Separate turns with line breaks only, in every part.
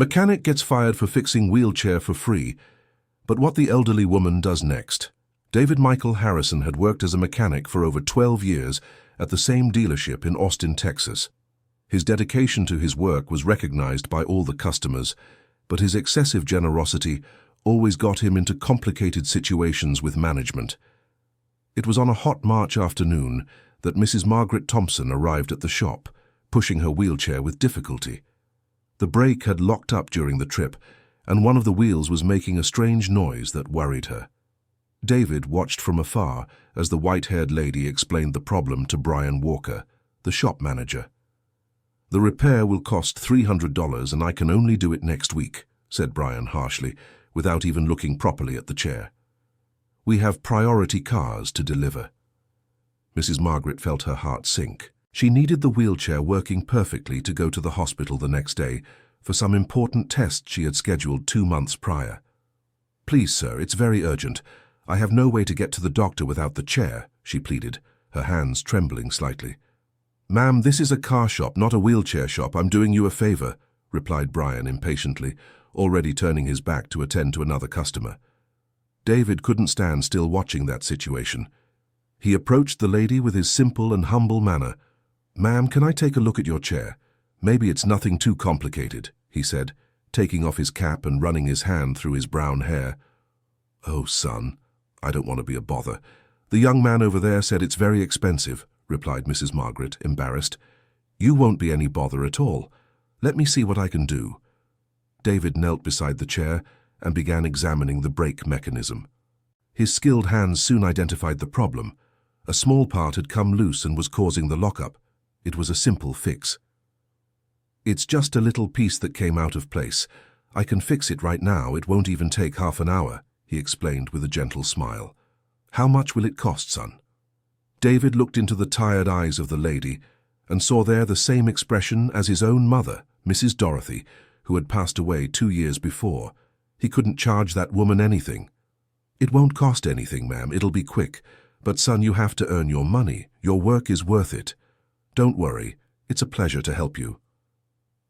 Mechanic gets fired for fixing wheelchair for free. But what the elderly woman does next? David Michael Harrison had worked as a mechanic for over 12 years at the same dealership in Austin, Texas. His dedication to his work was recognized by all the customers, but his excessive generosity always got him into complicated situations with management. It was on a hot March afternoon that Mrs. Margaret Thompson arrived at the shop, pushing her wheelchair with difficulty. The brake had locked up during the trip, and one of the wheels was making a strange noise that worried her. David watched from afar as the white-haired lady explained the problem to Brian Walker, the shop manager. "The repair will cost $300 and I can only do it next week," said Brian harshly, without even looking properly at the chair. "We have priority cars to deliver." Mrs. Margaret felt her heart sink. She needed the wheelchair working perfectly to go to the hospital the next day for some important test she had scheduled 2 months prior. "Please, sir, it's very urgent. I have no way to get to the doctor without the chair," she pleaded, her hands trembling slightly. "Ma'am, this is a car shop, not a wheelchair shop. I'm doing you a favor," replied Brian impatiently, already turning his back to attend to another customer. David couldn't stand still watching that situation. He approached the lady with his simple and humble manner. "Ma'am, can I take a look at your chair? Maybe it's nothing too complicated," he said, taking off his cap and running his hand through his brown hair. "Oh, son, I don't want to be a bother. The young man over there said it's very expensive," replied Mrs. Margaret, embarrassed. "You won't be any bother at all. Let me see what I can do." David knelt beside the chair and began examining the brake mechanism. His skilled hands soon identified the problem. A small part had come loose and was causing the lockup. It was a simple fix. "It's just a little piece that came out of place. I can fix it right now. It won't even take half an hour," he explained with a gentle smile. "How much will it cost, son?" David looked into the tired eyes of the lady and saw there the same expression as his own mother, Mrs. Dorothy, who had passed away 2 years before. He couldn't charge that woman anything. "It won't cost anything, ma'am. It'll be quick. But, son, you have to earn your money. Your work is worth it. Don't worry. It's a pleasure to help you."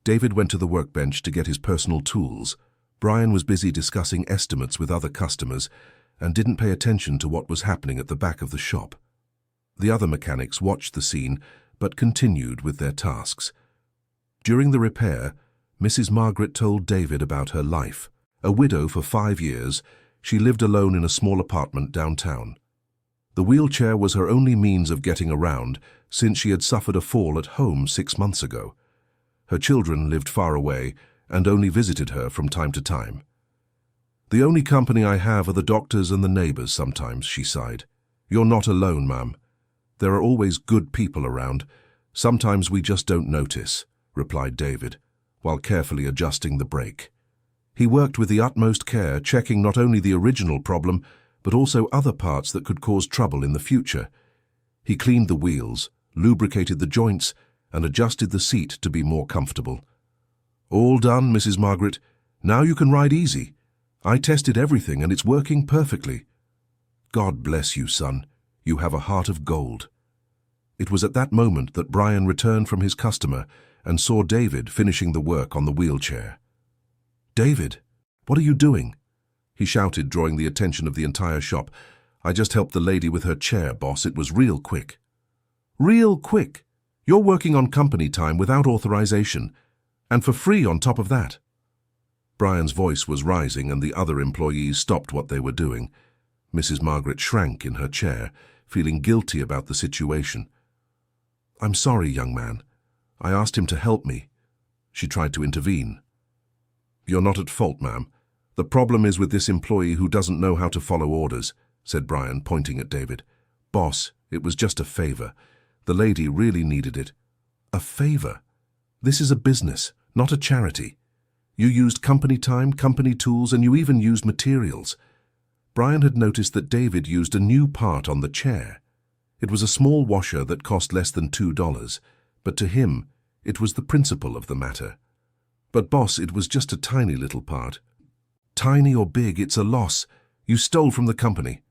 David went to the workbench to get his personal tools. Brian was busy discussing estimates with other customers and didn't pay attention to what was happening at the back of the shop. The other mechanics watched the scene but continued with their tasks. During the repair, Mrs. Margaret told David about her life. A widow for 5 years, she lived alone in a small apartment downtown. The wheelchair was her only means of getting around since she had suffered a fall at home 6 months ago. Her children lived far away and only visited her from time to time. "The only company I have are the doctors and the neighbors sometimes," she sighed. "You're not alone, ma'am. There are always good people around. Sometimes we just don't notice," replied David, while carefully adjusting the brake. He worked with the utmost care, checking not only the original problem, but also other parts that could cause trouble in the future. He cleaned the wheels, lubricated the joints, and adjusted the seat to be more comfortable. "All done, Mrs. Margaret. Now you can ride easy. I tested everything and it's working perfectly." "God bless you, son. You have a heart of gold." It was at that moment that Brian returned from his customer and saw David finishing the work on the wheelchair. "David, what are you doing?" he shouted, drawing the attention of the entire shop. "I just helped the lady with her chair, boss. It was real quick." "Real quick? You're working on company time without authorization, and for free on top of that." Brian's voice was rising and the other employees stopped what they were doing. Mrs. Margaret shrank in her chair, feeling guilty about the situation. "I'm sorry, young man. I asked him to help me." She tried to intervene. "You're not at fault, ma'am. The problem is with this employee who doesn't know how to follow orders," said Brian, pointing at David. "Boss, it was just a favor. The lady really needed it." "A favor? This is a business, not a charity. You used company time, company tools, and you even used materials." Brian had noticed that David used a new part on the chair. It was a small washer that cost less than $2, but to him, it was the principle of the matter. "But boss, it was just a tiny little part." "Tiny or big, it's a loss. You stole from the company."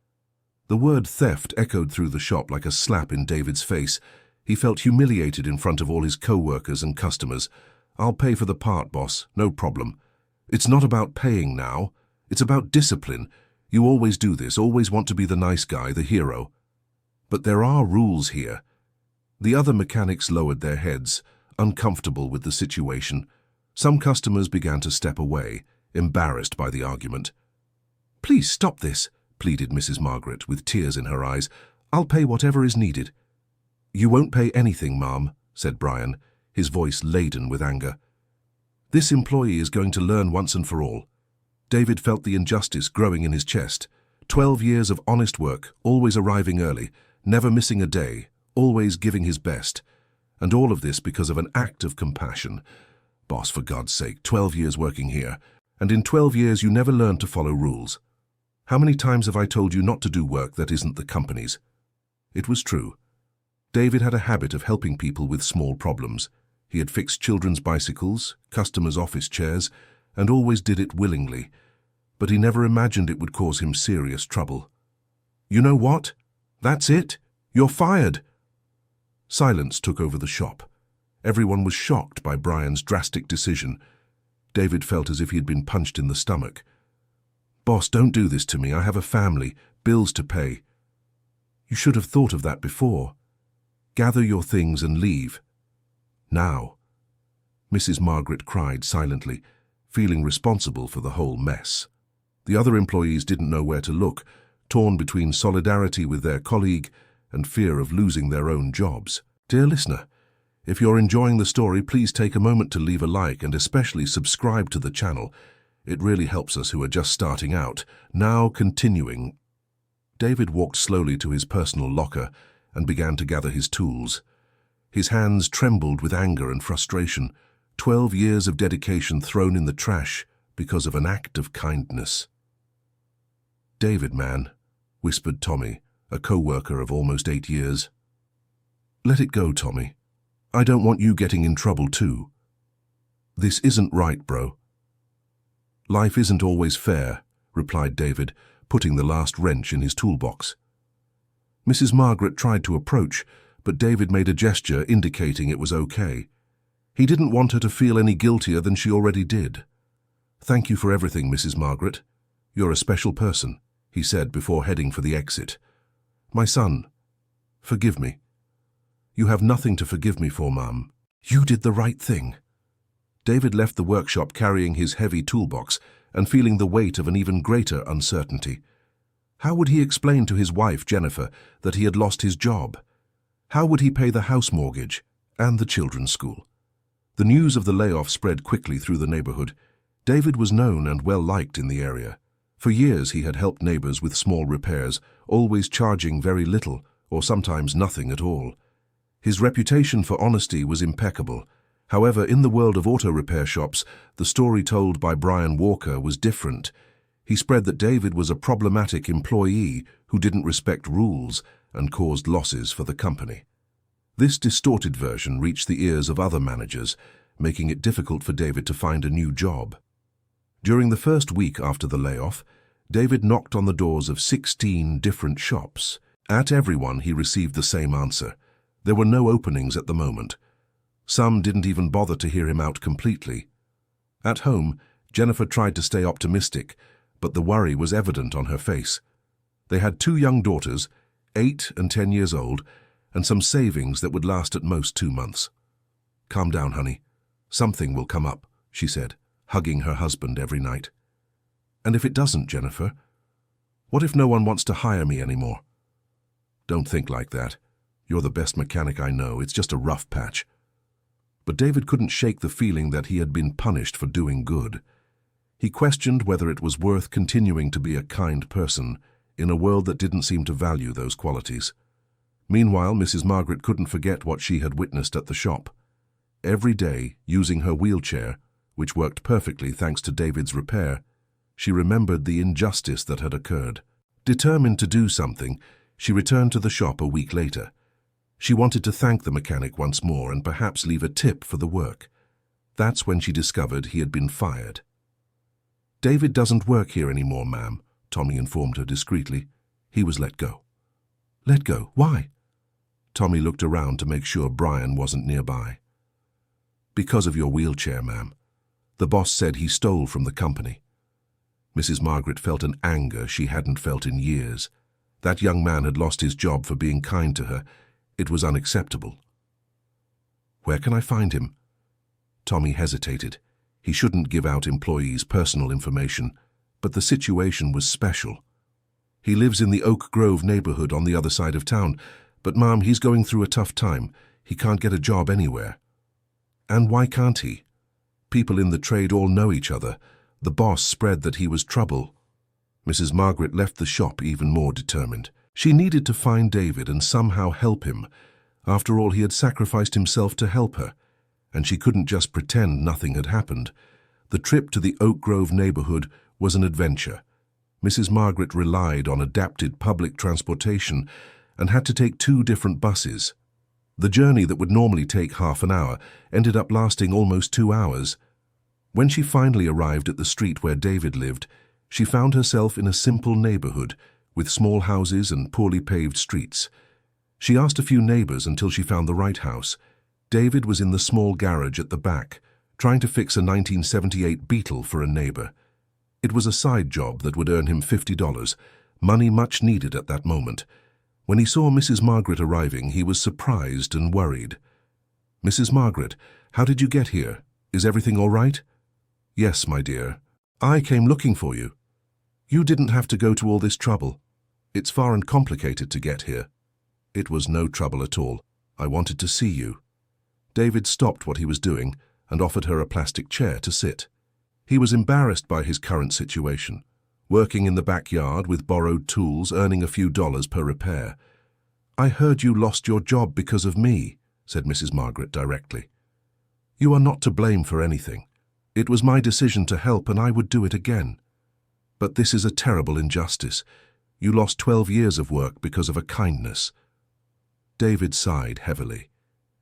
The word theft echoed through the shop like a slap in David's face. He felt humiliated in front of all his co-workers and customers. "I'll pay for the part, boss. No problem. It's not about paying now. It's about discipline. You always do this, always want to be the nice guy, the hero. But there are rules here. The other mechanics lowered their heads, uncomfortable with the situation. Some customers began to step away, embarrassed by the argument. "Please stop this," pleaded Mrs. Margaret, with tears in her eyes. "I'll pay whatever is needed." "You won't pay anything, ma'am," said Brian, his voice laden with anger. "This employee is going to learn once and for all." David felt the injustice growing in his chest. 12 years of honest work, always arriving early, never missing a day, always giving his best. And all of this because of an act of compassion. Boss, for God's sake, 12 years working here, and in 12 years you never learned to follow rules. How many times have I told you not to do work that isn't the company's? It was true. David had a habit of helping people with small problems. He had fixed children's bicycles, customers' office chairs, and always did it willingly. But he never imagined it would cause him serious trouble. "You know what? That's it. You're fired." Silence took over the shop. Everyone was shocked by Brian's drastic decision. David felt as if he had been punched in the stomach. "Boss, don't do this to me. I have a family, bills to pay." "You should have thought of that before. Gather your things and leave. Now." Mrs. Margaret cried silently, feeling responsible for the whole mess. The other employees didn't know where to look, torn between solidarity with their colleague and fear of losing their own jobs. Dear listener, if you're enjoying the story, please take a moment to leave a like and especially subscribe to the channel. It really helps us who are just starting out. Now continuing. David walked slowly to his personal locker and began to gather his tools. His hands trembled with anger and frustration. 12 years of dedication thrown in the trash because of an act of kindness. "David, man," whispered Tommy, a co-worker of almost 8 years. "Let it go, Tommy. I don't want you getting in trouble too. This isn't right, bro." "Life isn't always fair," replied David, putting the last wrench in his toolbox. Mrs. Margaret tried to approach, but David made a gesture indicating it was okay. He didn't want her to feel any guiltier than she already did. "Thank you for everything, Mrs. Margaret. You're a special person," he said before heading for the exit. "My son, forgive me." "You have nothing to forgive me for, Mum. You did the right thing." David left the workshop carrying his heavy toolbox and feeling the weight of an even greater uncertainty. How would he explain to his wife, Jennifer, that he had lost his job? How would he pay the house mortgage and the children's school? The news of the layoff spread quickly through the neighborhood. David was known and well-liked in the area. For years he had helped neighbors with small repairs, always charging very little or sometimes nothing at all. His reputation for honesty was impeccable. However, in the world of auto repair shops, the story told by Brian Walker was different. He spread that David was a problematic employee who didn't respect rules and caused losses for the company. This distorted version reached the ears of other managers, making it difficult for David to find a new job. During the first week after the layoff, David knocked on the doors of 16 different shops. At every one, he received the same answer. There were no openings at the moment. Some didn't even bother to hear him out completely. At home, Jennifer tried to stay optimistic, but the worry was evident on her face. They had 2 young daughters, 8 and 10 years old, and some savings that would last at most 2 months. "Calm down, honey. Something will come up," she said, hugging her husband every night. "And if it doesn't, Jennifer? What if no one wants to hire me anymore?" "Don't think like that. You're the best mechanic I know. It's just a rough patch." But David couldn't shake the feeling that he had been punished for doing good. He questioned whether it was worth continuing to be a kind person in a world that didn't seem to value those qualities. Meanwhile, Mrs. Margaret couldn't forget what she had witnessed at the shop. Every day, using her wheelchair, which worked perfectly thanks to David's repair, she remembered the injustice that had occurred. Determined to do something, she returned to the shop a week later. She wanted to thank the mechanic once more and perhaps leave a tip for the work. That's when she discovered he had been fired. "David doesn't work here anymore, ma'am," Tommy informed her discreetly. "He was let go." "Let go? Why?" Tommy looked around to make sure Brian wasn't nearby. "Because of your wheelchair, ma'am. The boss said he stole from the company. Mrs. Margaret felt an anger she hadn't felt in years. That young man had lost his job for being kind to her. It was unacceptable. "Where can I find him?" Tommy hesitated. He shouldn't give out employees' personal information, but the situation was special. "He lives in the Oak Grove neighborhood on the other side of town, but Mom, he's going through a tough time. He can't get a job anywhere." "And why can't he?" "People in the trade all know each other. The boss spread that he was trouble." Mrs. Margaret left the shop even more determined. She needed to find David and somehow help him. After all, he had sacrificed himself to help her, and she couldn't just pretend nothing had happened. The trip to the Oak Grove neighborhood was an adventure. Mrs. Margaret relied on adapted public transportation and had to take 2 different buses. The journey that would normally take half an hour ended up lasting almost 2 hours. When she finally arrived at the street where David lived, she found herself in a simple neighborhood with small houses and poorly paved streets. She asked a few neighbors until she found the right house. David was in the small garage at the back, trying to fix a 1978 Beetle for a neighbor. It was a side job that would earn him $50, money much needed at that moment. When he saw Mrs. Margaret arriving, he was surprised and worried. "Mrs. Margaret, how did you get here? Is everything all right?" "Yes, my dear. I came looking for you. You didn't have to go to all this trouble. It's far and complicated to get here." "It was no trouble at all. I wanted to see you." David stopped what he was doing and offered her a plastic chair to sit. He was embarrassed by his current situation, working in the backyard with borrowed tools, earning a few dollars per repair. "I heard you lost your job because of me," said Mrs. Margaret directly. "You are not to blame for anything. It was my decision to help, and I would do it again. But this is a terrible injustice. You lost 12 years of work because of a kindness." David sighed heavily.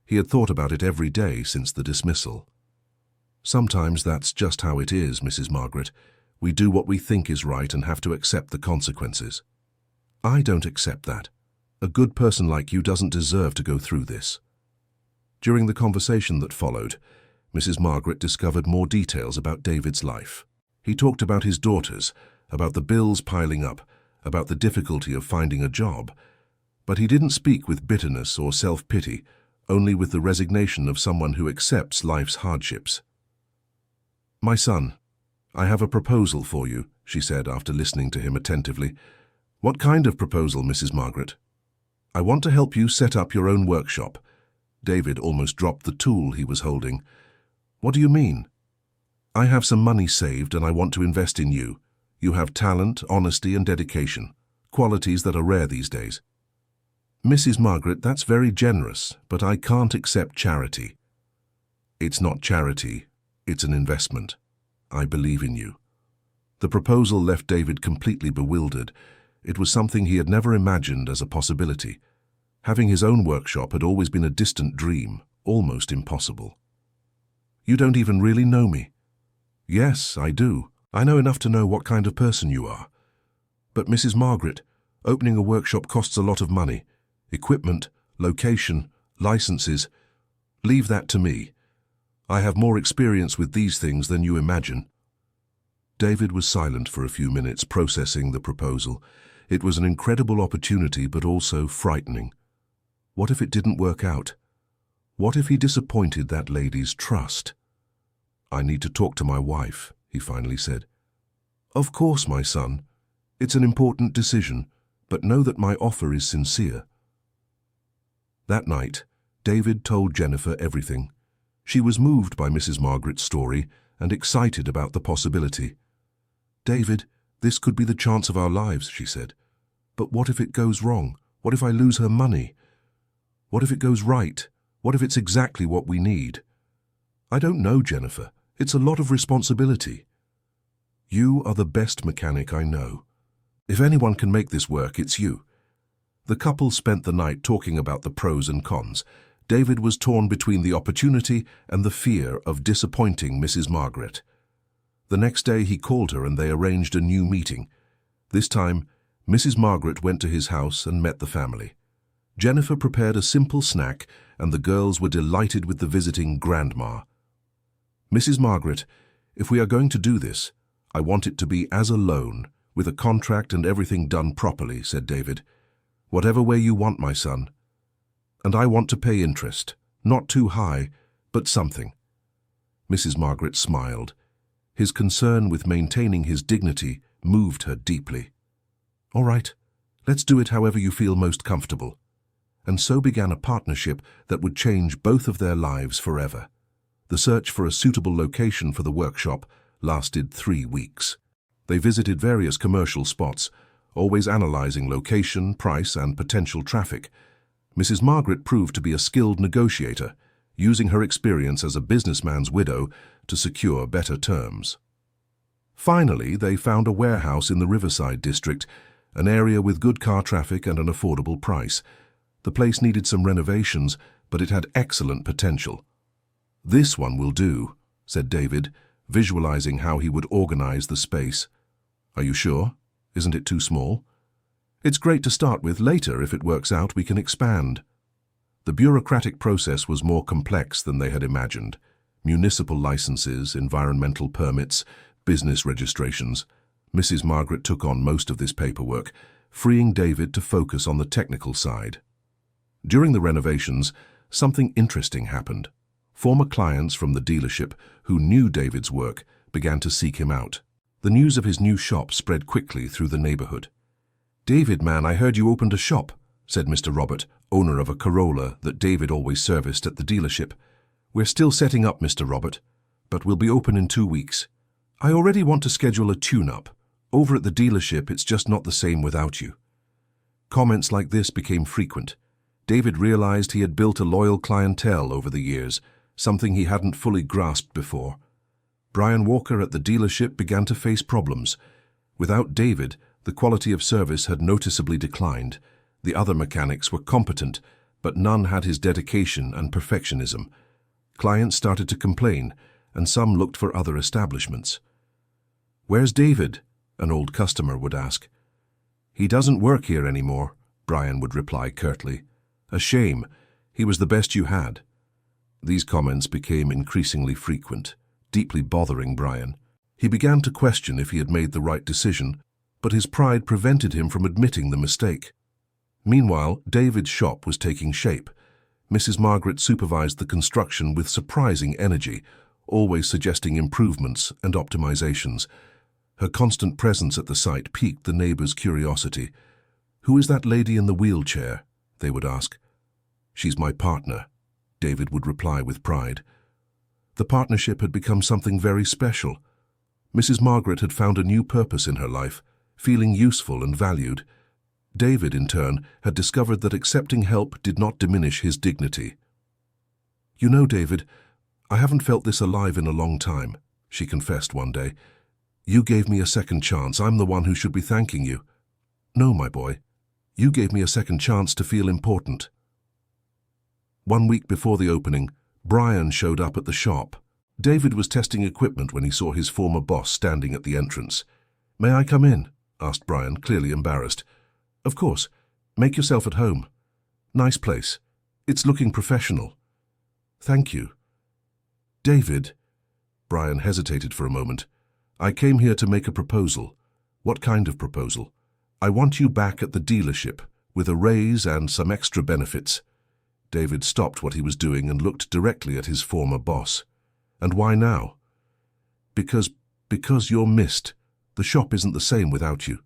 He had thought about it every day since the dismissal. "Sometimes that's just how it is, Mrs. Margaret. We do what we think is right and have to accept the consequences." "I don't accept that. A good person like you doesn't deserve to go through this." During the conversation that followed, Mrs. Margaret discovered more details about David's life. He talked about his daughters, about the bills piling up, about the difficulty of finding a job. But he didn't speak with bitterness or self-pity, only with the resignation of someone who accepts life's hardships. "My son, I have a proposal for you," she said after listening to him attentively. "What kind of proposal, Mrs. Margaret?" "I want to help you set up your own workshop." David almost dropped the tool he was holding. "What do you mean?" "I have some money saved and I want to invest in you. You have talent, honesty, and dedication, qualities that are rare these days." "Mrs. Margaret, that's very generous, but I can't accept charity." "It's not charity, it's an investment. I believe in you." The proposal left David completely bewildered. It was something he had never imagined as a possibility. Having his own workshop had always been a distant dream, almost impossible. "You don't even really know me." "Yes, I do. I know enough to know what kind of person you are." "But Mrs. Margaret, opening a workshop costs a lot of money. Equipment, location, licenses. Leave that to me. I have more experience with these things than you imagine." David was silent for a few minutes, processing the proposal. It was an incredible opportunity, but also frightening. What if it didn't work out? What if he disappointed that lady's trust? "I need to talk to my wife," he finally said. "Of course, my son. It's an important decision, but know that my offer is sincere." That night, David told Jennifer everything. She was moved by Mrs. Margaret's story and excited about the possibility. "David, this could be the chance of our lives," she said. "But what if it goes wrong? What if I lose her money? What if it goes right? What if it's exactly what we need?" "I don't know, Jennifer. It's a lot of responsibility." "You are the best mechanic I know. If anyone can make this work, it's you." The couple spent the night talking about the pros and cons. David was torn between the opportunity and the fear of disappointing Mrs. Margaret. The next day he called her and they arranged a new meeting. This time, Mrs. Margaret went to his house and met the family. Jennifer prepared a simple snack and the girls were delighted with the visiting grandma. "Mrs. Margaret, If we are going to do this, I want it to be as a loan, with a contract and everything done properly, said David. Whatever way you want, my son. And I want to pay interest, not too high, but something. Mrs. Margaret smiled. His concern with maintaining his dignity moved her deeply. All right, let's do it however you feel most comfortable. And so began a partnership that would change both of their lives forever. The search for a suitable location for the workshop lasted 3 weeks. They visited various commercial spots, always analyzing location, price, and potential traffic. Mrs. Margaret proved to be a skilled negotiator, using her experience as a businessman's widow to secure better terms. Finally, they found a warehouse in the Riverside district, an area with good car traffic and an affordable price. The place needed some renovations, but it had excellent potential. This one will do, said David, visualizing how he would organize the space. Are you sure? Isn't it too small? It's great to start with. Later, if it works out, we can expand. The bureaucratic process was more complex than they had imagined. Municipal licenses, environmental permits, business registrations. Mrs. Margaret took on most of this paperwork, freeing David to focus on the technical side. During the renovations, something interesting happened. Former clients from the dealership who knew David's work began to seek him out. The news of his new shop spread quickly through the neighborhood. "David, man, I heard you opened a shop," said Mr. Robert, owner of a Corolla that David always serviced at the dealership. "We're still setting up, Mr. Robert, but we'll be open in 2 weeks. I already want to schedule a tune-up. Over at the dealership, it's just not the same without you." Comments like this became frequent. David realized he had built a loyal clientele over the years, something he hadn't fully grasped before. Brian Walker at the dealership began to face problems. Without David, the quality of service had noticeably declined. The other mechanics were competent, but none had his dedication and perfectionism. Clients started to complain, and some looked for other establishments. "Where's David?" an old customer would ask. "He doesn't work here anymore," Brian would reply curtly. "A shame. He was the best you had." These comments became increasingly frequent, deeply bothering Brian. He began to question if he had made the right decision, but his pride prevented him from admitting the mistake. Meanwhile, David's shop was taking shape. Mrs. Margaret supervised the construction with surprising energy, always suggesting improvements and optimizations. Her constant presence at the site piqued the neighbors' curiosity. "Who is that lady in the wheelchair?" they would ask. "She's my partner," David would reply with pride. The partnership had become something very special. Mrs. Margaret had found a new purpose in her life, feeling useful and valued. David, in turn, had discovered that accepting help did not diminish his dignity. "You know, David, I haven't felt this alive in a long time," she confessed one day. "You gave me a second chance. I'm the one who should be thanking you." "No, my boy. You gave me a second chance to feel important." 1 week before the opening, Brian showed up at the shop. David was testing equipment when he saw his former boss standing at the entrance. "May I come in?" asked Brian, clearly embarrassed. "Of course. Make yourself at home. Nice place. It's looking professional." "Thank you." "David," Brian hesitated for a moment, "I came here to make a proposal." "What kind of proposal?" "I want you back at the dealership, with a raise and some extra benefits." David stopped what he was doing and looked directly at his former boss. "And why now?" Because you're missed. The shop isn't the same without you."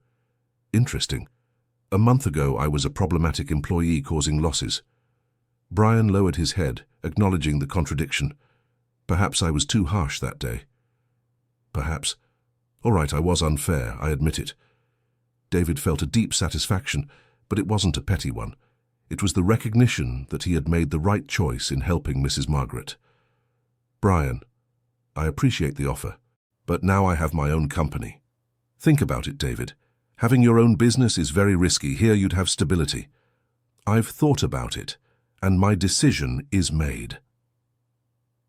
"Interesting. A month ago I was a problematic employee causing losses." Brian lowered his head, acknowledging the contradiction. "Perhaps I was too harsh that day." "Perhaps. All right, I was unfair, I admit it." David felt a deep satisfaction, but it wasn't a petty one. It was the recognition that he had made the right choice in helping Mrs. Margaret. "Brian, I appreciate the offer, but now I have my own company." "Think about it, David. Having your own business is very risky. Here you'd have stability." "I've thought about it, and my decision is made."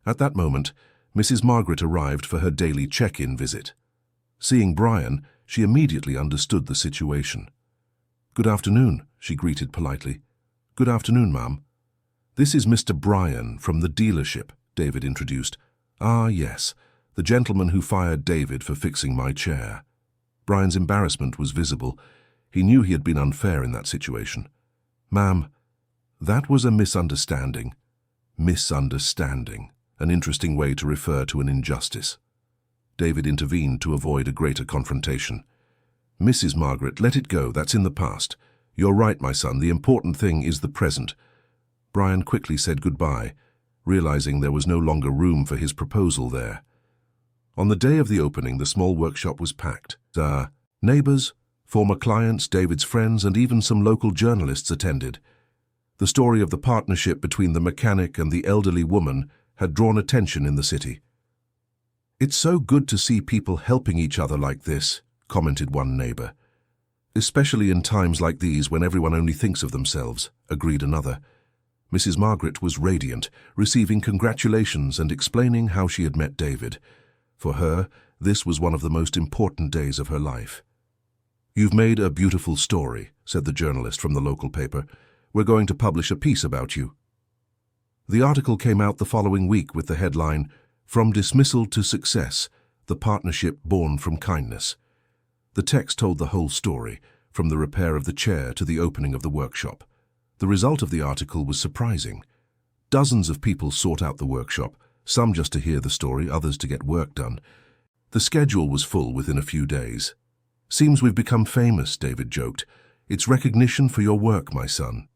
At that moment, Mrs. Margaret arrived for her daily check-in visit. Seeing Brian, she immediately understood the situation. "Good afternoon," she greeted politely. "Good afternoon, ma'am." "This is Mr. Brian from the dealership," David introduced. "Ah, yes. The gentleman who fired David for fixing my chair. Brian's embarrassment was visible. He knew he had been unfair in that situation. Ma'am, that was a misunderstanding. Misunderstanding. An interesting way to refer to an injustice. David intervened to avoid a greater confrontation. Mrs. Margaret, let it go. That's in the past. You're right, my son. The important thing is the present. Brian quickly said goodbye, realizing there was no longer room for his proposal there. On the day of the opening, the small workshop was packed. Neighbors, former clients, David's friends, and even some local journalists attended. The story of the partnership between the mechanic and the elderly woman had drawn attention in the city. "It's so good to see people helping each other like this," commented one neighbor. "Especially in times like these when everyone only thinks of themselves," agreed another. Mrs. Margaret was radiant, receiving congratulations and explaining how she had met David. For her, this was one of the most important days of her life. "You've made a beautiful story," said the journalist from the local paper. "We're going to publish a piece about you." The article came out the following week with the headline, "From Dismissal to Success, the Partnership Born from Kindness." The text told the whole story, from the repair of the chair to the opening of the workshop. The result of the article was surprising. Dozens of people sought out the workshop, some just to hear the story, others to get work done. The schedule was full within a few days. "Seems we've become famous," David joked. "It's recognition for your work, my son."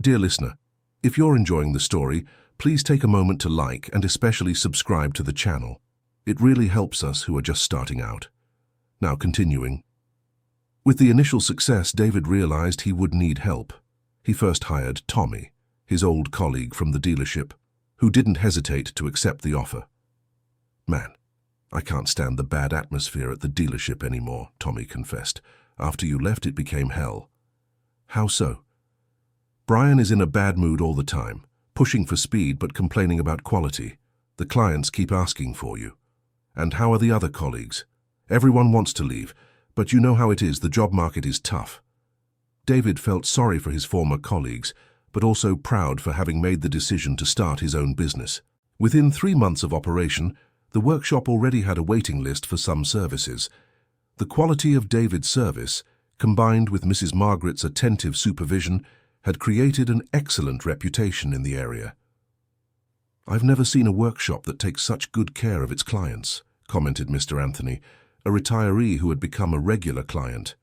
Dear listener, if you're enjoying the story, please take a moment to like and especially subscribe to the channel. It really helps us who are just starting out. Now continuing. With the initial success, David realized he would need help. He first hired Tommy, his old colleague from the dealership, who didn't hesitate to accept the offer. "Man, I can't stand the bad atmosphere at the dealership anymore," Tommy confessed. "After you left, it became hell." "How so?" "Brian is in a bad mood all the time, pushing for speed but complaining about quality. The clients keep asking for you. And how are the other colleagues? Everyone wants to leave, but you know how it is, the job market is tough." David felt sorry for his former colleagues, but also proud for having made the decision to start his own business. Within 3 months of operation, the workshop already had a waiting list for some services. The quality of David's service, combined with Mrs. Margaret's attentive supervision, had created an excellent reputation in the area. "I've never seen a workshop that takes such good care of its clients," commented Mr. Anthony, a retiree who had become a regular client.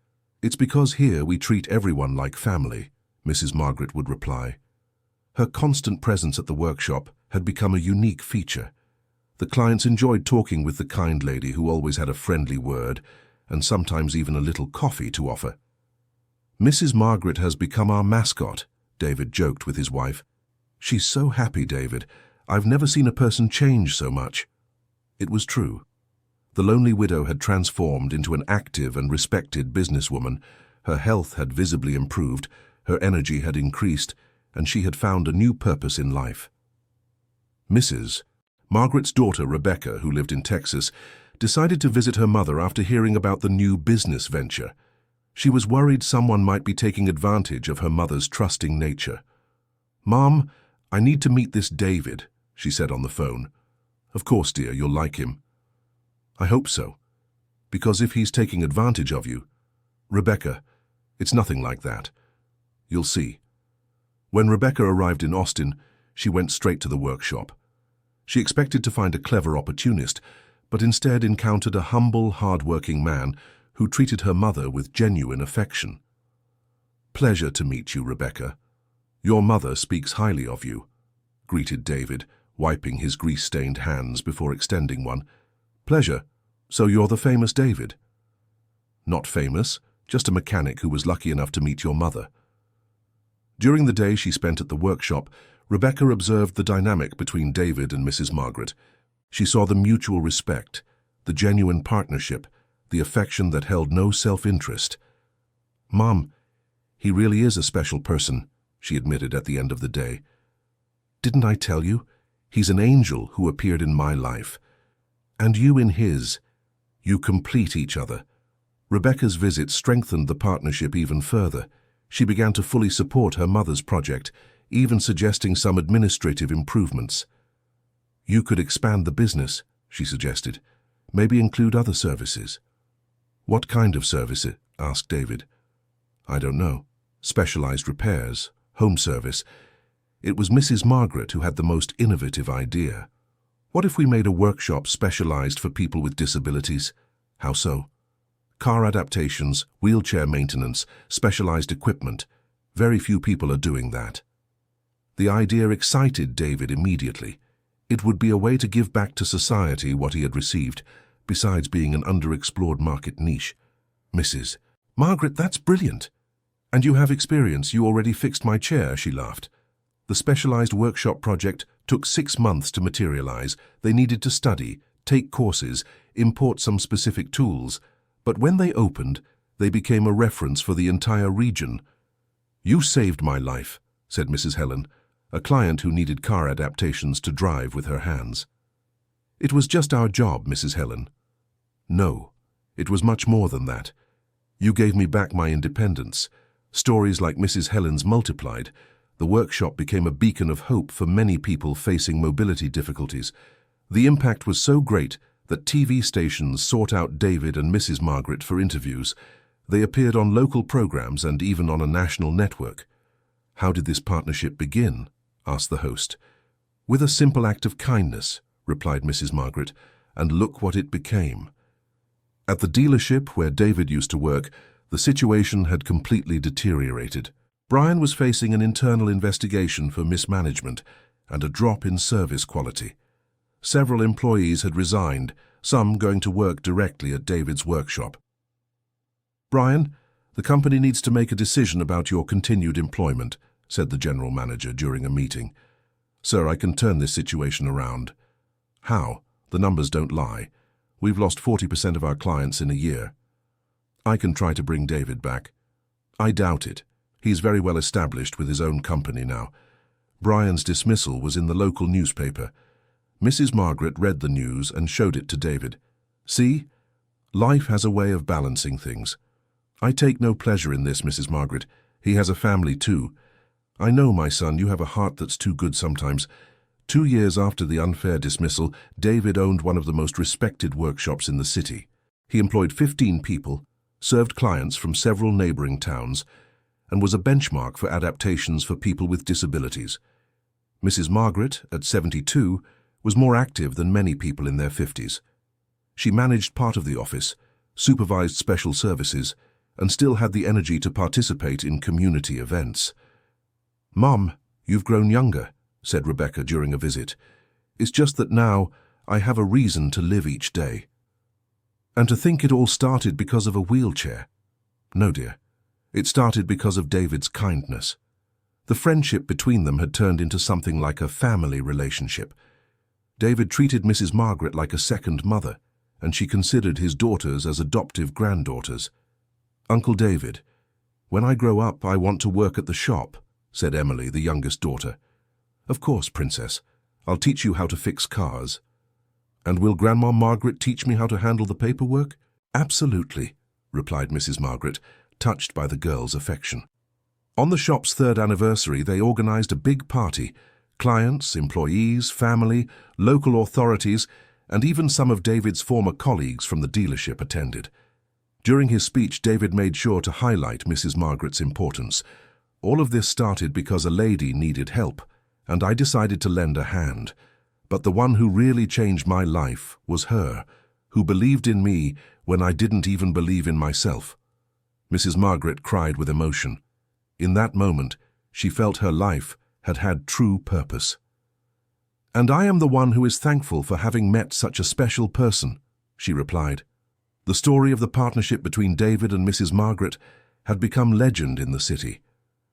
"It's because here we treat everyone like family," Mrs. Margaret would reply. Her constant presence at the workshop had become a unique feature. The clients enjoyed talking with the kind lady who always had a friendly word and sometimes even a little coffee to offer. "Mrs. Margaret has become our mascot," David joked with his wife. "She's so happy, David. I've never seen a person change so much." It was true. The lonely widow had transformed into an active and respected businesswoman. Her health had visibly improved, her energy had increased, and she had found a new purpose in life. Mrs. Margaret's daughter, Rebecca, who lived in Texas, decided to visit her mother after hearing about the new business venture. She was worried someone might be taking advantage of her mother's trusting nature. "Mom, I need to meet this David," she said on the phone. "Of course, dear, you'll like him." "I hope so. Because if he's taking advantage of you—" "Rebecca, it's nothing like that. You'll see." When Rebecca arrived in Austin, she went straight to the workshop. She expected to find a clever opportunist, but instead encountered a humble, hard-working man who treated her mother with genuine affection. "Pleasure to meet you, Rebecca. Your mother speaks highly of you," greeted David, wiping his grease-stained hands before extending one. "Pleasure. So you're the famous David?" "Not famous, just a mechanic who was lucky enough to meet your mother." During the day she spent at the workshop, Rebecca observed the dynamic between David and Mrs. Margaret. She saw the mutual respect, the genuine partnership, the affection that held no self-interest. "Mom, he really is a special person," she admitted at the end of the day. "Didn't I tell you? He's an angel who appeared in my life. And you in his. You complete each other." Rebecca's visit strengthened the partnership even further. She began to fully support her mother's project, even suggesting some administrative improvements. "You could expand the business," she suggested. Maybe include other services." "What kind of service?" asked David. "I don't know. Specialized repairs, home service." It was Mrs. Margaret who had the most innovative idea. "What if we made a workshop specialized for people with disabilities?" "How so?" "Car adaptations, wheelchair maintenance, specialized equipment. Very few people are doing that." The idea excited David immediately. It would be a way to give back to society what he had received, besides being an underexplored market niche. "Mrs. Margaret, that's brilliant. And you have experience. You already fixed my chair," she laughed. "The specialized workshop project took 6 months to materialize. They needed to study, take courses, import some specific tools. But when they opened, they became a reference for the entire region." "You saved my life," said Mrs. Helen, a client who needed car adaptations to drive with her hands. "It was just our job, Mrs. Helen." "No, it was much more than that. You gave me back my independence. Stories like Mrs. Helen's multiplied. The workshop became a beacon of hope for many people facing mobility difficulties. The impact was so great that TV stations sought out David and Mrs. Margaret for interviews. They appeared on local programs and even on a national network." "How did this partnership begin?" asked the host. "With a simple act of kindness," replied Mrs. Margaret, "and look what it became." At the dealership where David used to work, the situation had completely deteriorated. Brian was facing an internal investigation for mismanagement and a drop in service quality. Several employees had resigned, some going to work directly at David's workshop. "Brian, the company needs to make a decision about your continued employment," said the general manager during a meeting. "Sir, I can turn this situation around." "How? The numbers don't lie. We've lost 40% of our clients in a year." "I can try to bring David back." "I doubt it. He's very well established with his own company now." Brian's dismissal was in the local newspaper. Mrs. Margaret read the news and showed it to David. "See? Life has a way of balancing things. I take no pleasure in this, Mrs. Margaret. He has a family too. I know, my son, you have a heart that's too good sometimes." 2 years after the unfair dismissal, David owned one of the most respected workshops in the city. He employed 15 people, served clients from several neighboring towns, and was a benchmark for adaptations for people with disabilities. Mrs. Margaret, at 72, was more active than many people in their 50s. She managed part of the office, supervised special services, and still had the energy to participate in community events. "Mom, you've grown younger," said Rebecca during a visit. "It's just that now I have a reason to live each day." "And to think it all started because of a wheelchair." "No, dear. It started because of David's kindness." The friendship between them had turned into something like a family relationship. David treated Mrs. Margaret like a second mother, and she considered his daughters as adoptive granddaughters. "Uncle David, when I grow up, I want to work at the shop," said Emily, the youngest daughter. "Of course, Princess. I'll teach you how to fix cars." "And will Grandma Margaret teach me how to handle the paperwork?" "Absolutely," replied Mrs. Margaret, touched by the girl's affection. On the shop's 3rd anniversary, they organized a big party. Clients, employees, family, local authorities, and even some of David's former colleagues from the dealership attended. During his speech, David made sure to highlight Mrs. Margaret's importance. "All of this started because a lady needed help, and I decided to lend a hand. But the one who really changed my life was her, who believed in me when I didn't even believe in myself." Mrs. Margaret cried with emotion. In that moment, she felt her life had had true purpose. "And I am the one who is thankful for having met such a special person," she replied. The story of the partnership between David and Mrs. Margaret had become legend in the city.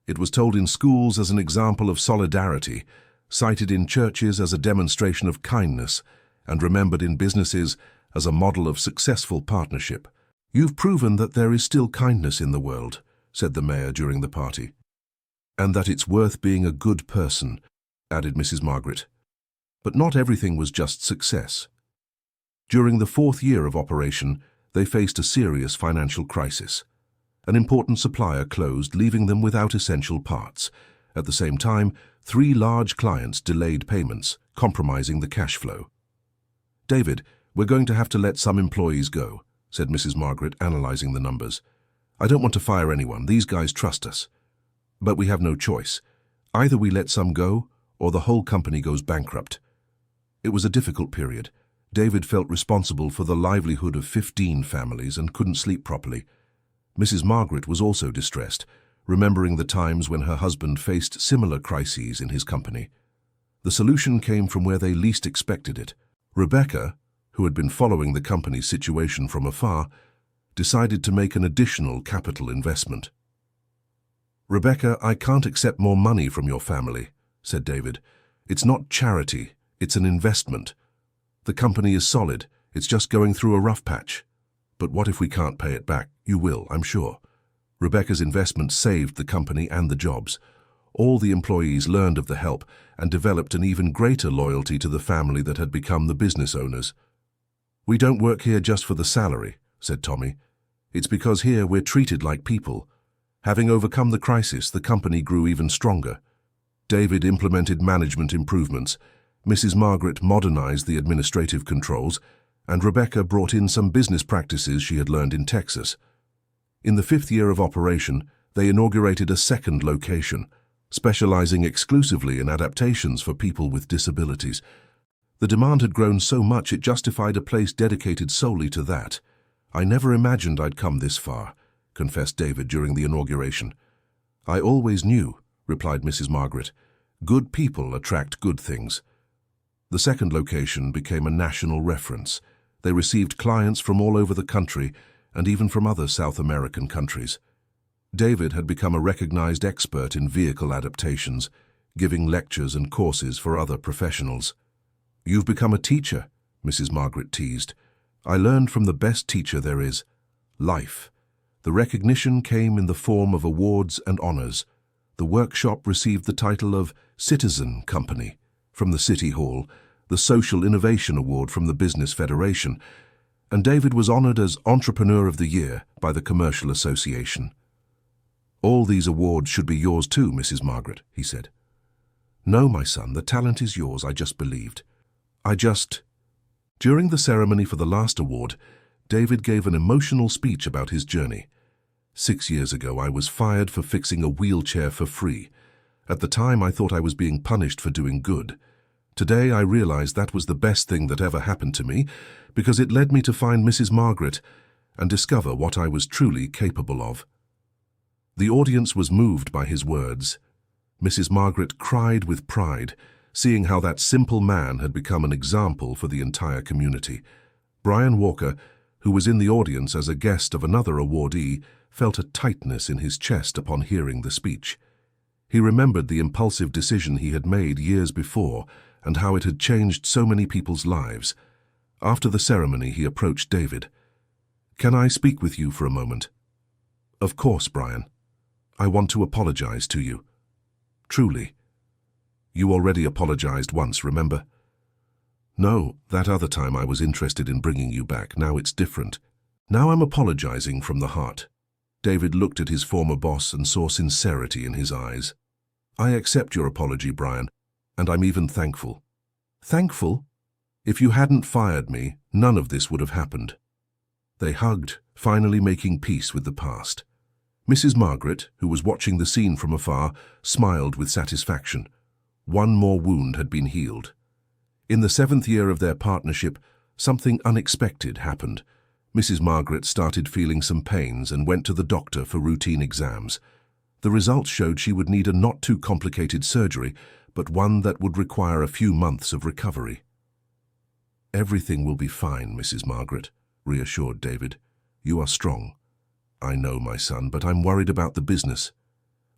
It was told in schools as an example of solidarity, cited in churches as a demonstration of kindness, and remembered in businesses as a model of successful partnership. "You've proven that there is still kindness in the world," said the mayor during the party. "And that it's worth being a good person," added Mrs. Margaret. But not everything was just success. During the 4th year of operation, they faced a serious financial crisis. An important supplier closed, leaving them without essential parts. At the same time, 3 large clients delayed payments, compromising the cash flow. "David, "We're going to have to let some employees go," said Mrs. Margaret, analyzing the numbers. "I don't want to fire anyone. These guys trust us. But we have no choice. Either we let some go, or the whole company goes bankrupt." It was a difficult period. David felt responsible for the livelihood of 15 families and couldn't sleep properly. Mrs. Margaret was also distressed, remembering the times when her husband faced similar crises in his company. The solution came from where they least expected it. Rebecca, who had been following the company's situation from afar, decided to make an additional capital investment. "Rebecca, I can't accept more money from your family," said David. "It's not charity, it's an investment. The company is solid, it's just going through a rough patch. But what if we can't pay it back? You will, I'm sure." Rebecca's investment saved the company and the jobs. All the employees learned of the help and developed an even greater loyalty to the family that had become the business owners. "We don't work here just for the salary," said Tommy. "It's because here we're treated like people." Having overcome the crisis, the company grew even stronger. David implemented management improvements, Mrs. Margaret modernized the administrative controls, and Rebecca brought in some business practices she had learned in Texas. In the 5th year of operation, they inaugurated a second location, specializing exclusively in adaptations for people with disabilities. The demand had grown so much it justified a place dedicated solely to that. "I never imagined I'd come this far," confessed David during the inauguration. "I always knew," replied Mrs. Margaret. "Good people attract good things." The second location became a national reference. They received clients from all over the country and even from other South American countries. David had become a recognized expert in vehicle adaptations, giving lectures and courses for other professionals. "You've become a teacher," Mrs. Margaret teased. "I learned from the best teacher there is, life." The recognition came in the form of awards and honors. The workshop received the title of Citizen Company from the City Hall, the Social Innovation Award from the Business Federation, and David was honored as Entrepreneur of the Year by the Commercial Association. "All these awards should be yours too, Mrs. Margaret," he said. "No, my son, the talent is yours, I just believed. During the ceremony for the last award, David gave an emotional speech about his journey. 6 years ago, I was fired for fixing a wheelchair for free. At the time, I thought I was being punished for doing good. Today, I realized that was the best thing that ever happened to me, because it led me to find Mrs. Margaret and discover what I was truly capable of." The audience was moved by his words. Mrs. Margaret cried with pride, seeing how that simple man had become an example for the entire community. Brian Walker, who was in the audience as a guest of another awardee, felt a tightness in his chest upon hearing the speech. He remembered the impulsive decision he had made years before and how it had changed so many people's lives. After the ceremony, he approached David. "Can I speak with you for a moment?" "Of course, Brian. I want to apologize to you. Truly." "You already apologized once, remember?" "No, that other time I was interested in bringing you back. Now it's different. Now I'm apologizing from the heart." David looked at his former boss and saw sincerity in his eyes. "I accept your apology, Brian, and I'm even thankful." "Thankful? If you hadn't fired me, none of this would have happened." They hugged, finally making peace with the past. Mrs. Margaret, who was watching the scene from afar, smiled with satisfaction. One more wound had been healed. In the 7th year of their partnership, something unexpected happened. Mrs. Margaret started feeling some pains and went to the doctor for routine exams. The results showed she would need a not too complicated surgery, but one that would require a few months of recovery. "Everything will be fine, Mrs. Margaret," reassured David. "You are strong." "I know, my son, but I'm worried about the business."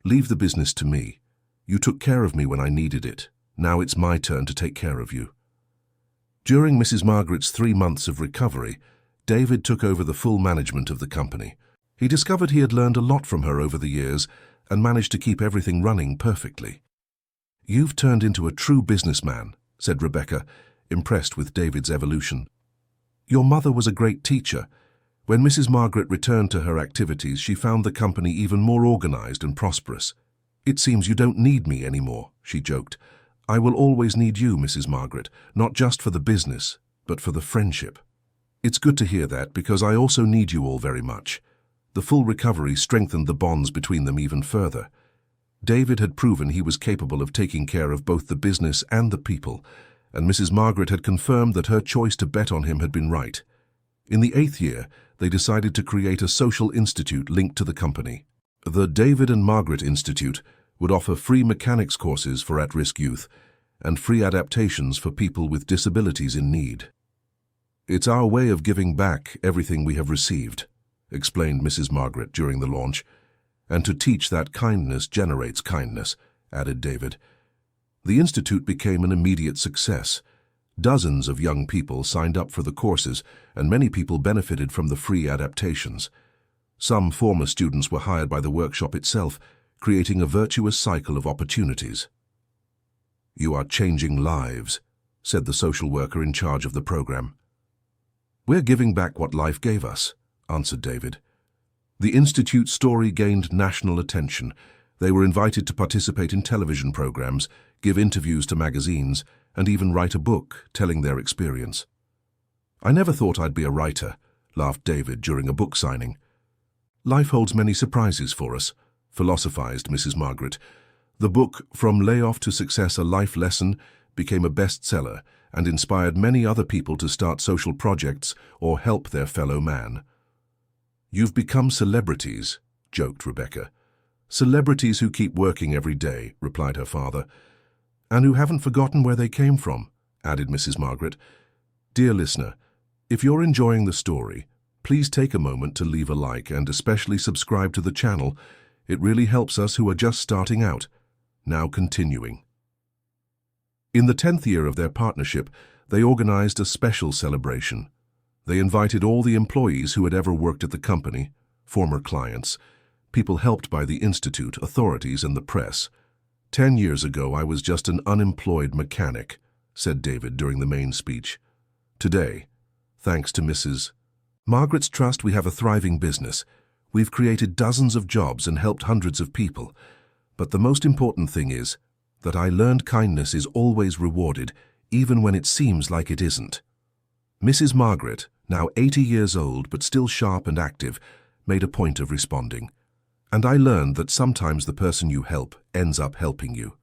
"Leave the business to me. You took care of me when I needed it. Now it's my turn to take care of you." During Mrs. Margaret's 3 months of recovery, David took over the full management of the company. He discovered he had learned a lot from her over the years and managed to keep everything running perfectly. "You've turned into a true businessman," said Rebecca, impressed with David's evolution. "Your mother was a great teacher. When Mrs. Margaret returned to her activities, she found the company even more organized and prosperous. It seems you don't need me anymore," she joked. "I will always need you, Mrs. Margaret, not just for the business, but for the friendship." It's good to hear that because I also need you all very much. The full recovery strengthened the bonds between them even further. David had proven he was capable of taking care of both the business and the people, and Mrs. Margaret had confirmed that her choice to bet on him had been right. In the 8th year, they decided to create a social institute linked to the company. The David and Margaret Institute would offer free mechanics courses for at-risk youth and free adaptations for people with disabilities in need. It's our way of giving back everything we have received, explained Mrs. Margaret during the launch. And to teach that kindness generates kindness, added David. The institute became an immediate success. Dozens of young people signed up for the courses, and many people benefited from the free adaptations. Some former students were hired by the workshop itself, creating a virtuous cycle of opportunities. You are changing lives, said the social worker in charge of the program. We're giving back what life gave us, answered David. The Institute's story gained national attention. They were invited to participate in television programs, give interviews to magazines, and even write a book telling their experience. I never thought I'd be a writer, laughed David during a book signing. Life holds many surprises for us, philosophized Mrs. Margaret. The book, From Layoff to Success, A Life Lesson, became a bestseller and inspired many other people to start social projects or help their fellow man. You've become celebrities, joked Rebecca. Celebrities who keep working every day, replied her father. And who haven't forgotten where they came from, added Mrs. Margaret. Dear listener, if you're enjoying the story, please take a moment to leave a like and especially subscribe to the channel. It really helps us who are just starting out. Now continuing. In the 10th year of their partnership, they organized a special celebration. They invited all the employees who had ever worked at the company, former clients, people helped by the Institute, authorities, and the press. 10 years ago, I was just an unemployed mechanic, said David during the main speech. Today, thanks to Mrs. Margaret's trust, we have a thriving business. We've created dozens of jobs and helped hundreds of people. But the most important thing is that I learned kindness is always rewarded, even when it seems like it isn't. Mrs. Margaret, now 80 years old but still sharp and active, made a point of responding. And I learned that sometimes the person you help ends up helping you.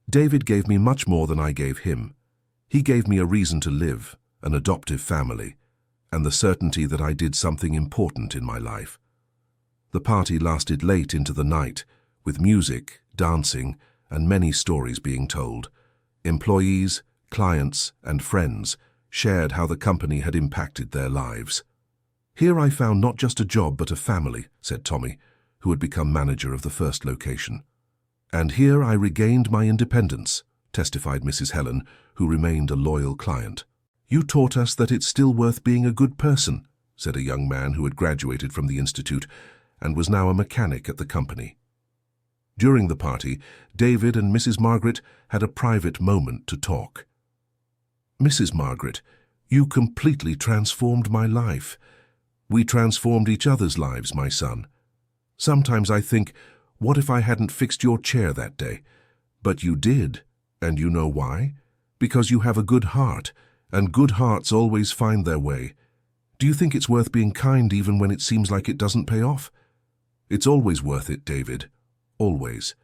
David gave me much more than I gave him. He gave me a reason to live, an adoptive family, and the certainty that I did something important in my life. The party lasted late into the night, with music, dancing, and many stories being told. Employees, clients, and friends shared how the company had impacted their lives. Here I found not just a job but a family, said Tommy, who had become manager of the first location. And here I regained my independence, testified Mrs. Helen, who remained a loyal client. You taught us that it's still worth being a good person, said a young man who had graduated from the Institute and was now a mechanic at the company. During the party, David and Mrs. Margaret had a private moment to talk. Mrs. Margaret, you completely transformed my life. We transformed each other's lives, my son. Sometimes I think, what if I hadn't fixed your chair that day? But you did, and you know why? Because you have a good heart, and good hearts always find their way. Do you think it's worth being kind even when it seems like it doesn't pay off? It's always worth it, David. Always.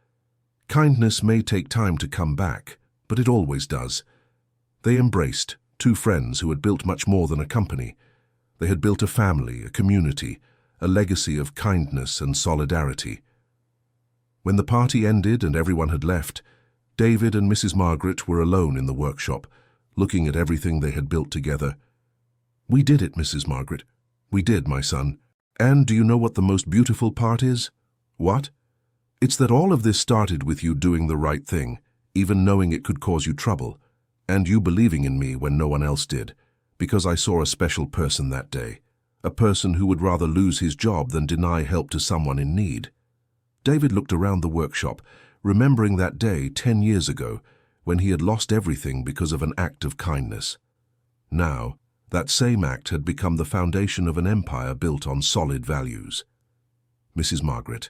Kindness may take time to come back, but it always does. They embraced, two friends who had built much more than a company. They had built a family, a community, a legacy of kindness and solidarity. When the party ended and everyone had left, David and Mrs. Margaret were alone in the workshop, looking at everything they had built together. We did it, Mrs. Margaret. We did, my son. And do you know what the most beautiful part is? What? It's that all of this started with you doing the right thing, even knowing it could cause you trouble, and you believing in me when no one else did, because I saw a special person that day, a person who would rather lose his job than deny help to someone in need. David looked around the workshop, remembering that day 10 years ago, when he had lost everything because of an act of kindness. Now, that same act had become the foundation of an empire built on solid values. Mrs. Margaret,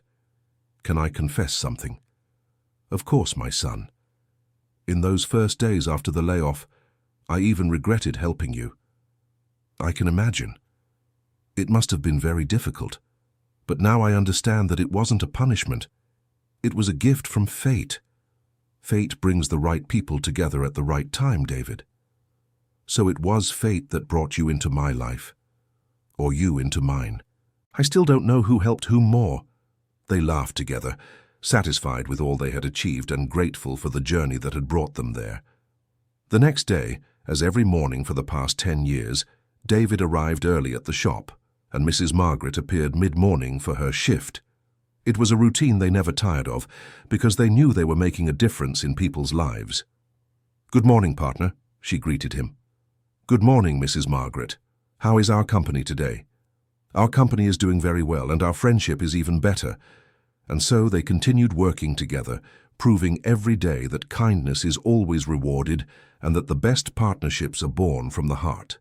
can I confess something? Of course, my son. In those first days after the layoff, I even regretted helping you. I can imagine. It must have been very difficult. But now I understand that it wasn't a punishment. It was a gift from fate. Fate brings the right people together at the right time, David. So it was fate that brought you into my life, or you into mine. I still don't know who helped whom more. They laughed together, satisfied with all they had achieved and grateful for the journey that had brought them there. The next day, as every morning for the past 10 years, David arrived early at the shop, and Mrs. Margaret appeared mid-morning for her shift. It was a routine they never tired of, because they knew they were making a difference in people's lives. "Good morning, partner," she greeted him. "Good morning, Mrs. Margaret. How is our company today?" "Our company is doing very well, and our friendship is even better." And so they continued working together, proving every day that kindness is always rewarded and that the best partnerships are born from the heart.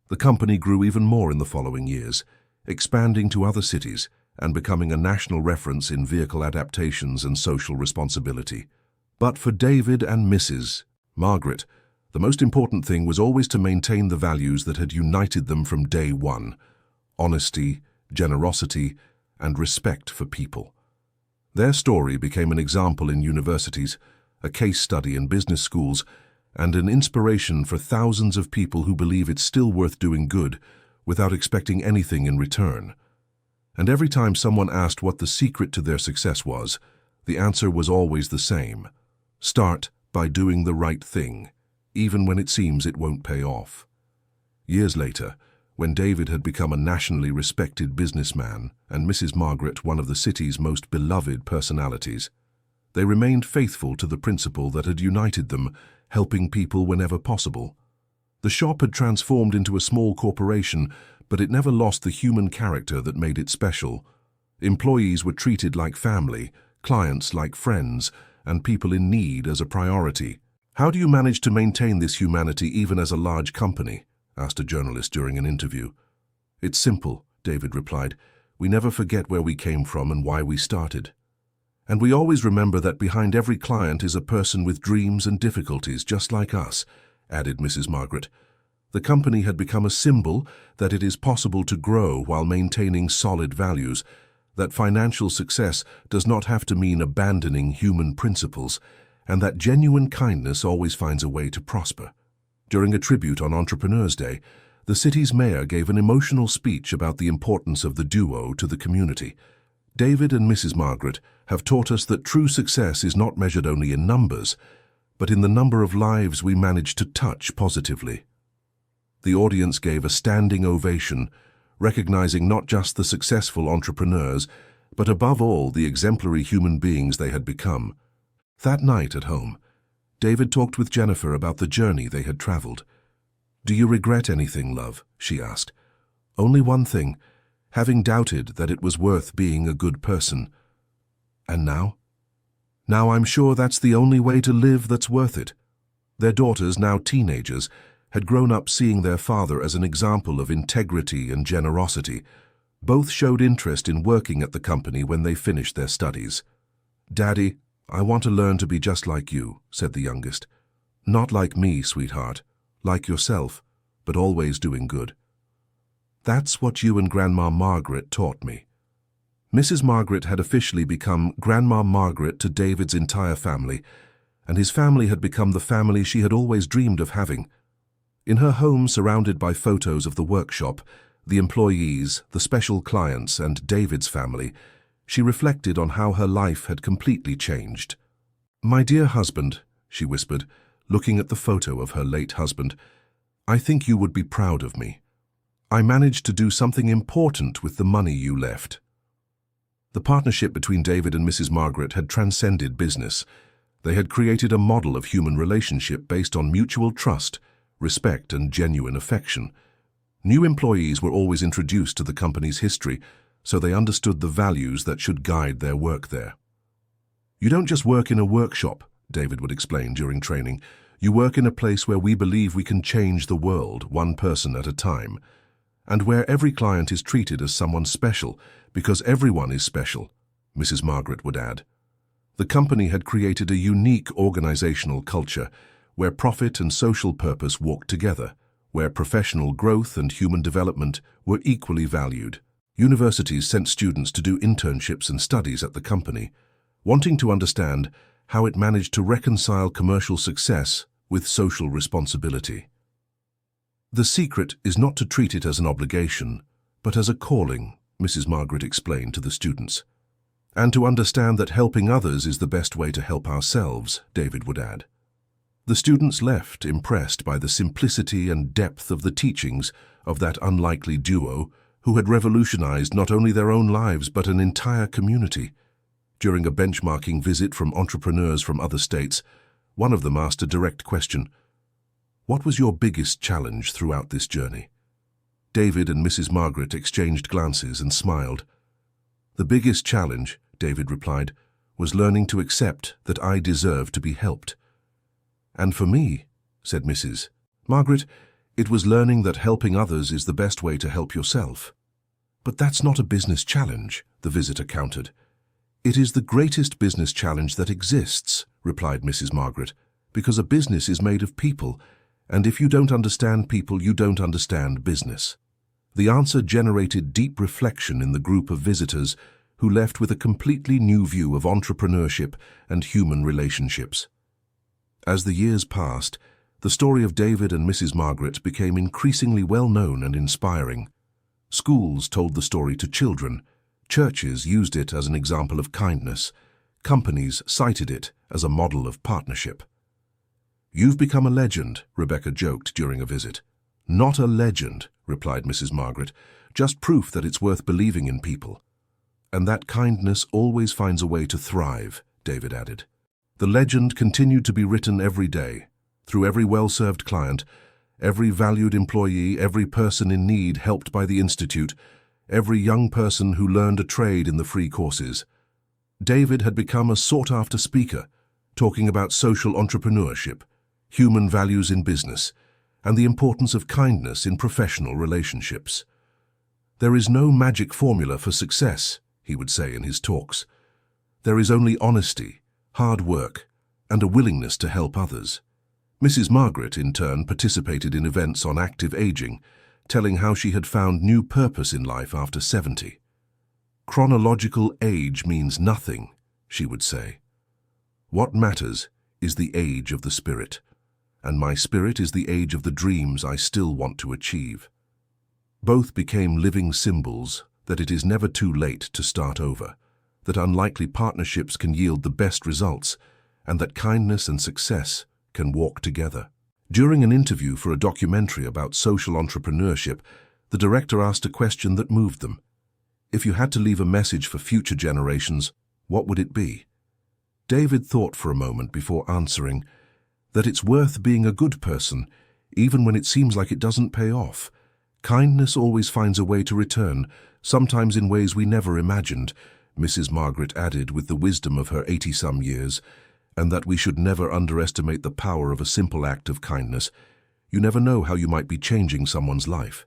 The company grew even more in the following years, expanding to other cities and becoming a national reference in vehicle adaptations and social responsibility. But for David and Mrs. Margaret, the most important thing was always to maintain the values that had united them from day one: honesty, generosity, and respect for people. Their story became an example in universities, a case study in business schools, and an inspiration for thousands of people who believe it's still worth doing good without expecting anything in return. And every time someone asked what the secret to their success was, the answer was always the same: start by doing the right thing, even when it seems it won't pay off. Years later, when David had become a nationally respected businessman and Mrs. Margaret one of the city's most beloved personalities, they remained faithful to the principle that had united them, helping people whenever possible. The shop had transformed into a small corporation, but it never lost the human character that made it special. Employees were treated like family, clients like friends, and people in need as a priority. "How do you manage to maintain this humanity even as a large company?" asked a journalist during an interview. "It's simple," David replied. "We never forget where we came from and why we started. And we always remember that behind every client is a person with dreams and difficulties just like us," added Mrs. Margaret. The company had become a symbol that it is possible to grow while maintaining solid values, that financial success does not have to mean abandoning human principles, and that genuine kindness always finds a way to prosper. During a tribute on Entrepreneurs' Day, the city's mayor gave an emotional speech about the importance of the duo to the community. David and Mrs. Margaret have taught us that true success is not measured only in numbers, but in the number of lives we manage to touch positively. The audience gave a standing ovation, recognizing not just the successful entrepreneurs, but above all the exemplary human beings they had become. That night at home, David talked with Jennifer about the journey they had traveled. "Do you regret anything, love?" she asked. "Only one thing, having doubted that it was worth being a good person." "And now?" "Now I'm sure that's the only way to live that's worth it." Their daughters, now teenagers, had grown up seeing their father as an example of integrity and generosity. Both showed interest in working at the company when they finished their studies. "Daddy, I want to learn to be just like you," said the youngest. "Not like me, sweetheart. Like yourself, but always doing good." "That's what you and Grandma Margaret taught me." Mrs. Margaret had officially become Grandma Margaret to David's entire family, and his family had become the family she had always dreamed of having. In her home, surrounded by photos of the workshop, the employees, the special clients, and David's family, she reflected on how her life had completely changed. "My dear husband," she whispered, looking at the photo of her late husband, "I think you would be proud of me. I managed to do something important with the money you left." The partnership between David and Mrs. Margaret had transcended business. They had created a model of human relationship based on mutual trust, respect, and genuine affection. New employees were always introduced to the company's history, so they understood the values that should guide their work there. "You don't just work in a workshop," David would explain during training. "You work in a place where we believe we can change the world, one person at a time, and where every client is treated as someone special, because everyone is special," Mrs. Margaret would add. The company had created a unique organizational culture where profit and social purpose walked together, where professional growth and human development were equally valued. Universities sent students to do internships and studies at the company, wanting to understand how it managed to reconcile commercial success with social responsibility. The secret is not to treat it as an obligation, but as a calling, Mrs. Margaret explained to the students. And to understand that helping others is the best way to help ourselves, David would add. The students left impressed by the simplicity and depth of the teachings of that unlikely duo who had revolutionized not only their own lives but an entire community. During a benchmarking visit from entrepreneurs from other states, one of them asked a direct question: "What was your biggest challenge throughout this journey?" David and Mrs. Margaret exchanged glances and smiled. "The biggest challenge," David replied, "was learning to accept that I deserve to be helped." "And for me," said Mrs. Margaret, "it was learning that helping others is the best way to help yourself." "But that's not a business challenge," the visitor countered. "It is the greatest business challenge that exists," replied Mrs. Margaret, "because a business is made of people, and if you don't understand people, you don't understand business." The answer generated deep reflection in the group of visitors who left with a completely new view of entrepreneurship and human relationships. As the years passed, the story of David and Mrs. Margaret became increasingly well known and inspiring. Schools told the story to children, churches used it as an example of kindness, companies cited it as a model of partnership. "You've become a legend," Rebecca joked during a visit. "Not a legend," replied Mrs. Margaret, "just proof that it's worth believing in people." "And that kindness always finds a way to thrive," David added. The legend continued to be written every day, through every well-served client, every valued employee, every person in need helped by the Institute, every young person who learned a trade in the free courses. David had become a sought-after speaker, talking about social entrepreneurship, human values in business, and the importance of kindness in professional relationships. "There is no magic formula for success," he would say in his talks. "There is only honesty, hard work, and a willingness to help others." Mrs. Margaret, in turn, participated in events on active aging, telling how she had found new purpose in life after 70. "Chronological age means nothing," she would say. "What matters is the age of the spirit, and my spirit is the age of the dreams I still want to achieve." Both became living symbols that it is never too late to start over, that unlikely partnerships can yield the best results, and that kindness and success can walk together. During an interview for a documentary about social entrepreneurship, the director asked a question that moved them. If you had to leave a message for future generations, what would it be? David thought for a moment before answering that it's worth being a good person, even when it seems like it doesn't pay off. Kindness always finds a way to return, sometimes in ways we never imagined, Mrs. Margaret added with the wisdom of her 80-some years, and that we should never underestimate the power of a simple act of kindness. You never know how you might be changing someone's life.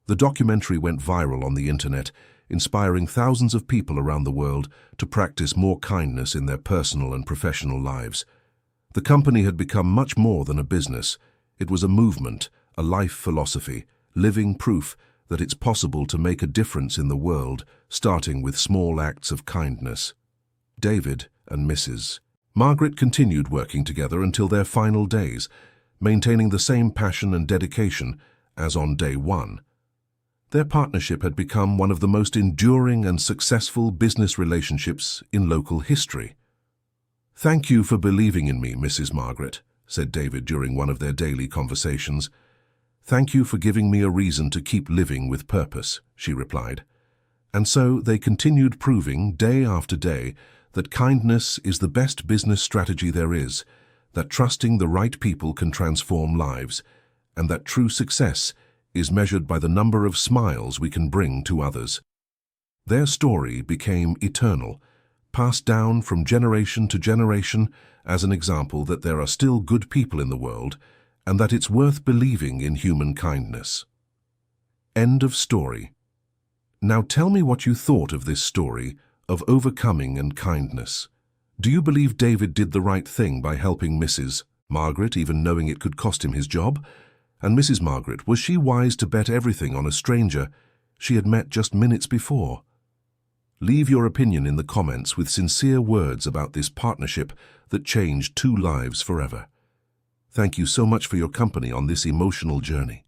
The documentary went viral on the internet, inspiring thousands of people around the world to practice more kindness in their personal and professional lives. The company had become much more than a business. It was a movement, a life philosophy, living proof that it's possible to make a difference in the world, starting with small acts of kindness. David and Mrs. Margaret continued working together until their final days, maintaining the same passion and dedication as on day one. Their partnership had become one of the most enduring and successful business relationships in local history. "Thank you for believing in me, Mrs. Margaret," said David during one of their daily conversations. "Thank you for giving me a reason to keep living with purpose," she replied. And so they continued proving day after day that kindness is the best business strategy there is, that trusting the right people can transform lives, and that true success is measured by the number of smiles we can bring to others. Their story became eternal, passed down from generation to generation as an example that there are still good people in the world and that it's worth believing in human kindness. End of story. Now tell me what you thought of this story of overcoming and kindness. Do you believe David did the right thing by helping Mrs. Margaret, even knowing it could cost him his job? And Mrs. Margaret, was she wise to bet everything on a stranger she had met just minutes before? Leave your opinion in the comments with sincere words about this partnership that changed two lives forever. Thank you so much for your company on this emotional journey.